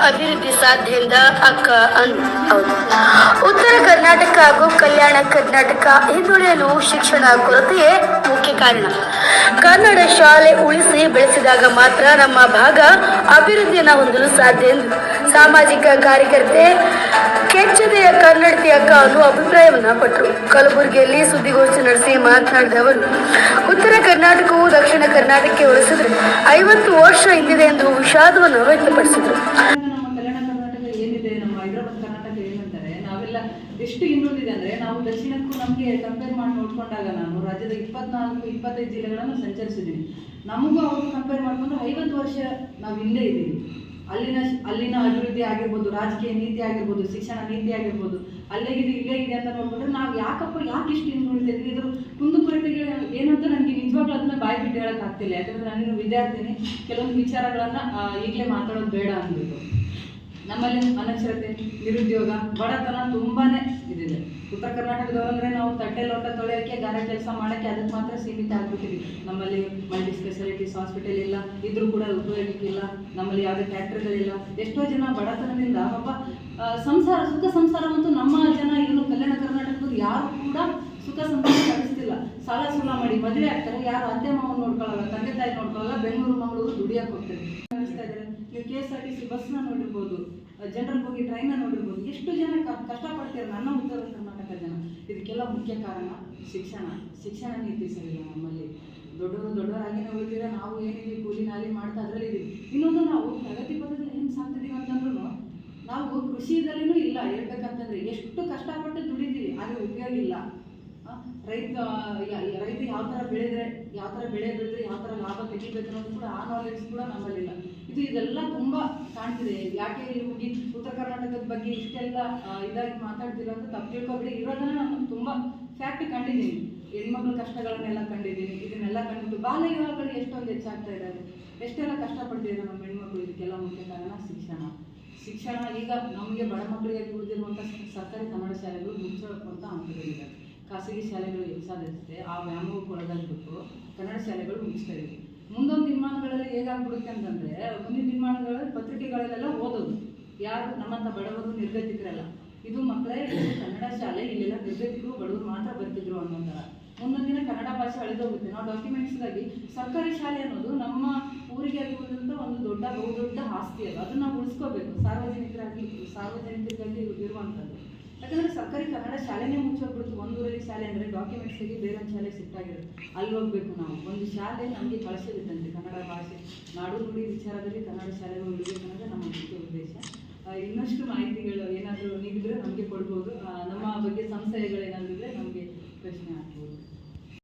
ಅಭಿವೃದ್ಧಿ ಸಾಧ್ಯ ಎಂದ ಅಕ್ಕ ಹೌದು. ಉತ್ತರ ಕರ್ನಾಟಕ ಹಾಗೂ ಕಲ್ಯಾಣ ಕರ್ನಾಟಕ ಹಿಂದುಳಿಯಲು ಶಿಕ್ಷಣ ಕೊರತೆಯೇ ಮುಖ್ಯ ಕಾರಣ. ಕನ್ನಡ ಶಾಲೆ ಉಳಿಸಿ ಬೆಳೆಸಿದಾಗ ಮಾತ್ರ ನಮ್ಮ ಭಾಗ ಅಭಿವೃದ್ಧಿಯನ್ನು ಹೊಂದಲು ಸಾಧ್ಯ ಎಂದು ಸಾಮಾಜಿಕ ಕಾರ್ಯಕರ್ತೆ ಕೆಚ್ಚದೆಯ ಕನ್ನಡತಿ ಅಕ್ಕ ಅನ್ನುವ ಅಭಿಪ್ರಾಯವನ್ನ ಪಟ್ಟರು. ಕಲಬುರಗಿಯಲ್ಲಿ ಸುದ್ದಿಗೋಷ್ಠಿ ನಡೆಸಿ ಮಾತನಾಡಿದ ಅವರು, ಉತ್ತರ ಕರ್ನಾಟಕವು ದಕ್ಷಿಣ ಕರ್ನಾಟಕಕ್ಕೆ ಹೋಲಿಸಿದ್ರೆ 50 ವರ್ಷ ಹಿಂದಿದೆ ಎಂದು ವಿಷಾದವನ್ನು ವ್ಯಕ್ತಪಡಿಸಿದರು. ನಮ್ಮ ಕಲ್ಯಾಣ ಕರ್ನಾಟಕ ಏನಿದೆ, ನಮ್ಮ ಹೈದರಾಬಾದ್ ಕರ್ನಾಟಕ ಏನಂತಾರೆ, ನಾವೆಲ್ಲ ಎಷ್ಟು ಹಿಂದುಳಿದಿದೆ ಅಂದ್ರೆ, ನಾವು ದಕ್ಷಿಣಕ್ಕೂ ನಮಗೆ ಕಂಪೇರ್ ಮಾಡಿ ನೋಡ್ಕೊಂಡಾಗ ನಾನು ರಾಜ್ಯದ 24-25 ಜಿಲ್ಲೆಗಳನ್ನು ಸಂಚರಿಸಿದ್ದೀನಿ. ನಮಗೂ ಅವರು ಕಂಪೇರ್ ಮಾಡ್ಕೊಂಡ್ರೆ 50 ವರ್ಷ ನಾವು ಹಿಂದೆ ಇದ್ದೀವಿ. ಅಲ್ಲಿನ ಅಭಿವೃದ್ಧಿ ಆಗಿರ್ಬೋದು, ರಾಜಕೀಯ ನೀತಿ ಆಗಿರ್ಬೋದು, ಶಿಕ್ಷಣ ನೀತಿ ಆಗಿರ್ಬೋದು, ಅಲ್ಲೇಗಿದೆ ಇಲ್ಲೇ ಇದೆ ಅಂತ ನೋಡ್ಕೊಂಡ್ರೆ ನಾವು ಯಾಕೆ ಇಷ್ಟು ಹಿಂದುಳಿದಿದ್ವಿ, ಇದ್ರ ಕುಂದುಕೊರತೆಗಳು ಏನಂತ ನನಗೆ ನಿಜವಾಗ್ಲೂ ಅದನ್ನ ಬಾಯಿ ಬಿಟ್ಟು ಹೇಳಕ್ ಆಗ್ತಿಲ್ಲ. ಯಾಕಂದ್ರೆ ನಾನು ವಿದ್ಯಾರ್ಥಿನಿ, ಕೆಲವೊಂದು ವಿಚಾರಗಳನ್ನ ಈಗಲೇ ಮಾತಾಡೋದು ಬೇಡ ಅಂದ್ಬಿಟ್ಟು. ನಮ್ಮಲ್ಲಿ ಅನಕ್ಷರತೆ, ನಿರುದ್ಯೋಗ, ಬಡತನ ತುಂಬಾನೇ ಇದಿದೆ. ಉತ್ತರ ಕರ್ನಾಟಕದವರಂದ್ರೆ ನಾವು ತಟ್ಟೆ ಲೋಟ ತೊಳೆಯೋಕ್ಕೆ, ಗಾರೆ ಕೆಲಸ ಮಾಡೋಕ್ಕೆ ಅದಕ್ಕೆ ಮಾತ್ರ ಸೀಮಿತ ಆಗ್ಬಿಟ್ಟಿದ್ವಿ. ನಮ್ಮಲ್ಲಿ ಮಲ್ಟಿ ಸ್ಪೆಷಾಲಿಟೀಸ್ ಹಾಸ್ಪಿಟಲ್ ಇಲ್ಲ, ಇದ್ರೂ ಕೂಡ ಉಪಯೋಗಕ್ಕಿಲ್ಲ. ನಮ್ಮಲ್ಲಿ ಯಾವುದೇ ಫ್ಯಾಕ್ಟ್ರಿಗಳಿಲ್ಲ. ಎಷ್ಟೋ ಜನ ಬಡತನದಿಂದ ಪಾಪ ಸುಖ ಸಂಸಾರ ಮತ್ತು ನಮ್ಮ ಜನ ಇನ್ನು ಕಲ್ಯಾಣ ಕರ್ನಾಟಕದ ಯಾರು ಕೂಡ ಸುಖ ಸಂಸಾರ ನಡೆಸ್ತಿಲ್ಲ. ಸಾಲ ಸೂಲ ಮಾಡಿ ಮದುವೆ ಆಗ್ತಾರೆ, ಯಾರು ಅತ್ತೆ ಮಾವ ನೋಡ್ಕೊಳ್ಳಲ್ಲ, ತಂದೆ ತಾಯಿ ನೋಡ್ಕೊಳ್ಳಲ್ಲ, ಬೆಂಗಳೂರು ಮಂಗಳೂರು ದುಡಿಯಕ್ಕೆ ಹೋಗ್ತಾರೆ. ನಡೆಸ್ತಾ ಇದ್ದಾರೆ. ನೀವು KSRTC ಬಸ್ನ ನೋಡಿರ್ಬೋದು, ಜನರಲ್ ಹೋಗಿ ಟ್ರೈನ್ನ ನೋಡಿರ್ಬೋದು. ಎಷ್ಟು ಜನ ಕಷ್ಟಪಡ್ತಾರೆ ನನ್ನ ಉತ್ತರ ಕರ್ನಾಟಕ ಜನ. ಇದಕ್ಕೆಲ್ಲ ಮುಖ್ಯ ಕಾರಣ ಶಿಕ್ಷಣ ನೀತಿ ಸರಿಯಿಲ್ಲ. ನಮ್ಮಲ್ಲಿ ದೊಡ್ಡವರಾಗಿನೇ ಉಳಿದಿರ ನಾವು ಏನಿದೆ ಕೂಲಿ ನಾಲಿ ಮಾಡ್ತಾ ಅದರಲ್ಲಿ ಇದೀವಿ. ಇನ್ನೊಂದು, ನಾವು ಪ್ರಗತಿ ಪಥದಲ್ಲಿ ಏನು ಸಾಕ್ತಿದೀವಿ ಅಂತಂದ್ರೂ ನಾವು ಕೃಷಿದಲ್ಲಿನೂ ಇಲ್ಲ. ಹೇಳ್ಬೇಕಂತಂದ್ರೆ ಎಷ್ಟು ಕಷ್ಟಪಟ್ಟು ದುಡಿದೀವಿ, ಆದರೆ ಉಪಯೋಗ ಇಲ್ಲ. ರೈತ ಯಾವ ಥರ ಬೆಳೆದ್ರೆ, ಯಾವ ಥರ ಬೆಳೆ ಬೆಳೆದ್ರೆ ಯಾವ ಥರ ಲಾಭ ತೆಗಿಬೇಕು ಅನ್ನೋದು ಕೂಡ ಆ ನಾಲೆಡ್ಜ್ ಕೂಡ ನಮ್ಮಲ್ಲಿಲ್ಲ. ಇದೆಲ್ಲ ತುಂಬ ಕಾಣ್ತಿದೆ. ಯಾಕೆ ಹೋಗಿ ಉತ್ತರ ಕರ್ನಾಟಕದ ಬಗ್ಗೆ ಇಷ್ಟೆಲ್ಲ ಇದಾಗಿ ಮಾತಾಡ್ತಿಲ್ಲ ಅಂತ ತಪ್ಪು ತಿಳ್ಕೊಬಿಡಿ. ಇರೋದನ್ನ ನಾನು ತುಂಬ ಫ್ಯಾಕ್ಟ್ ಕಂಡಿದ್ದೀನಿ. ಹೆಣ್ಮಕ್ಳ ಕಷ್ಟಗಳನ್ನೆಲ್ಲ ಕಂಡಿದ್ದೀನಿ. ಇದನ್ನೆಲ್ಲ ಕಂಡಿದ್ದು ಬಾಲ್ಯ ವಿವಾಹಗಳು ಎಷ್ಟೊಂದು ಹೆಚ್ಚಾಗ್ತಾ ಇದ್ದಾರೆ, ಎಷ್ಟೆಲ್ಲ ಕಷ್ಟಪಡ್ತಿದ್ದಾರೆ ನಮ್ಮ ಹೆಣ್ಮಕ್ಳು. ಇದಕ್ಕೆಲ್ಲ ಮುಖ್ಯ ಕಾರಣ ಶಿಕ್ಷಣ. ಈಗ ನಮಗೆ ಬಡ ಮಕ್ಕಳಿಗೆ ಉಳಿದಿರುವಂಥ ಸರ್ಕಾರಿ ಕನ್ನಡ ಶಾಲೆಗಳು ಮುಚ್ಚುವಂಥ ಹಂತಗಳಿವೆ. ಖಾಸಗಿ ಶಾಲೆಗಳು ಹೆಚ್ಚಾದಿರುತ್ತೆ. ಆ ವ್ಯಾಮೋಹಕ್ಕೆ ಒಳಗಾಗ್ಬಿಟ್ಟು ಕನ್ನಡ ಶಾಲೆಗಳು ಮುಗಿಸ್ತಾ ಇದ್ದೀವಿ. ಮುಂದೊಂದು ದಿನಮಾನಗಳಲ್ಲಿ ಹೇಗಾಗ್ಬಿಡುತ್ತೆ ಅಂತಂದರೆ, ಮುಂದಿನ ದಿನಮಾನಗಳಲ್ಲಿ ಪತ್ರಿಕೆಗಳಲ್ಲೆಲ್ಲ ಓದೋದು ಯಾರು ನಮ್ಮಂಥ ಬಡವರು ನಿರ್ಗತಿಕರಲ್ಲ. ಇದು ಮಕ್ಕಳೇ ಕನ್ನಡ ಶಾಲೆ, ಇಲ್ಲೆಲ್ಲ ನಿರ್ಗತಿಕರು ಬಡವರು ಮಾತ್ರ ಬರ್ತಿದ್ರು ಅನ್ನೋ ಥರ. ಮುಂದೊಂದು ದಿನ ಕನ್ನಡ ಭಾಷೆ ಅಳಿದೋಗುತ್ತೆ. ನಾವು ಡಾಕ್ಯುಮೆಂಟ್ಸ್ಗಾಗಿ ಸರ್ಕಾರಿ ಶಾಲೆ ಅನ್ನೋದು ನಮ್ಮ ಊರಿಗೆ ಆಗಿರುವಂಥ ಒಂದು ಬಹುದೊಡ್ಡ ಆಸ್ತಿ. ಅದನ್ನು ನಾವು ಉಳಿಸ್ಕೋಬೇಕು. ಸಾರ್ವಜನಿಕರಿಗಾಗಿ ಇರುವಂಥದ್ದು. ಯಾಕಂದರೆ ಸರ್ಕಾರಿ ಕನ್ನಡ ಶಾಲೆನೇ ಮುಚ್ಚೋಗ್ಬಿಡ್ತು. ಒಂದೂರಲ್ಲಿ ಶಾಲೆ ಅಂದರೆ ಡಾಕ್ಯುಮೆಂಟ್ಸಿಗೆ ಬೇರೆ ಒಂದು ಶಾಲೆ ಸಿಟ್ಟಾಗಿರುತ್ತೆ. ಅಲ್ಲಿ ಹೋಗ್ಬೇಕು ನಾವು. ಒಂದು ಶಾಲೆ ನಮಗೆ ಕಳಿಸೋದಿತ್ತಂತೆ ಕನ್ನಡ ಭಾಷೆ, ನಾಡು ನುಡಿ ವಿಚಾರದಲ್ಲಿ ಕನ್ನಡ ಶಾಲೆಗಳು ಉಳಿಬೇಕು ಅನ್ನೋದೇ ನಮ್ಮ ಮುಖ್ಯ ಉದ್ದೇಶ. ಇನ್ನಷ್ಟು ಮಾಹಿತಿಗಳು ಏನಾದರೂ ನೀಡಿದರೆ